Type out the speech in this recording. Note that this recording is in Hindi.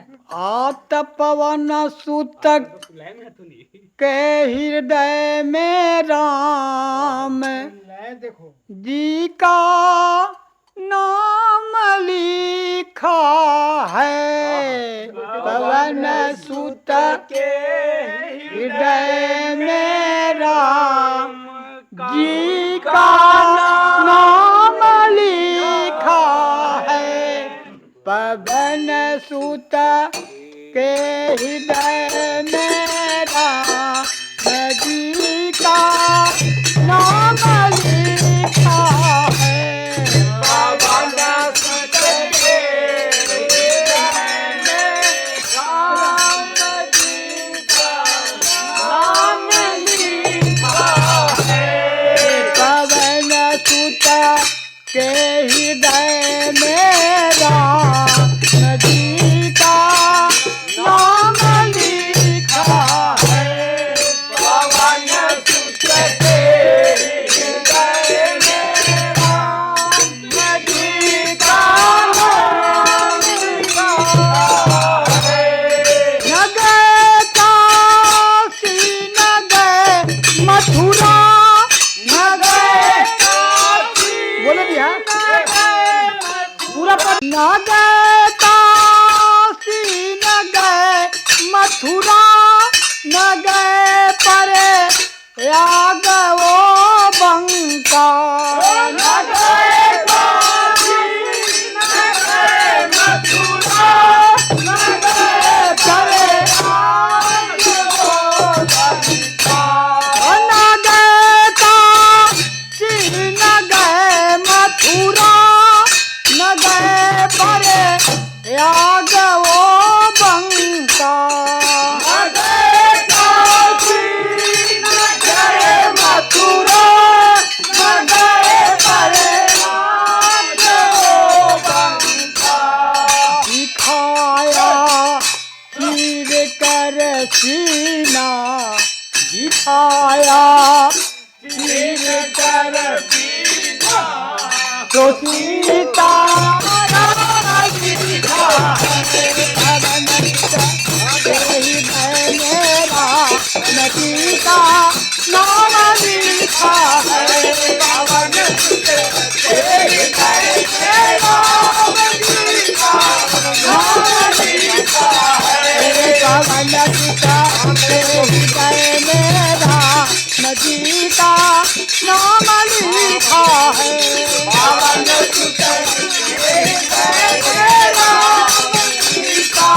आत पवन सुत के हृदय में राम जी का नाम लिखा है। पवन सुत के हृदय में राम जी का नाम लिखा है। पवन सुत के हृदय में राम जी का नाम लिखा है। पवन सुत के हृदय में राम जी का नाम लिखा है। पवन सुत के हृदय में राम जी का नाम लिखा है। पवन सुत के हृदय में राम जी का नाम लिखा है। न गए काशी न गए मथुरा, न गए काशी, बोलो भैया पूरा न गए काशी न गए मथुरा, न गए परे याग वो बंका। न गए काशी न गए मथुरा, न गए परे याग वो बंका। न गए काशी न गए मथुरा, न गए परे याग वो बंका। न गए काशी न गए मथुरा, न गए परे याग वो बंका। दिखाया चीर कर सीना, दिखाया चीर कर सीना, तो सीता नदी का नाम लिखा है। पवन सुत के हृदय में राम जी का नाम लिखा है। पवन सुत के हृदय में राम जी का नाम लिखा है। पवन सुत के हृदय में राम जी का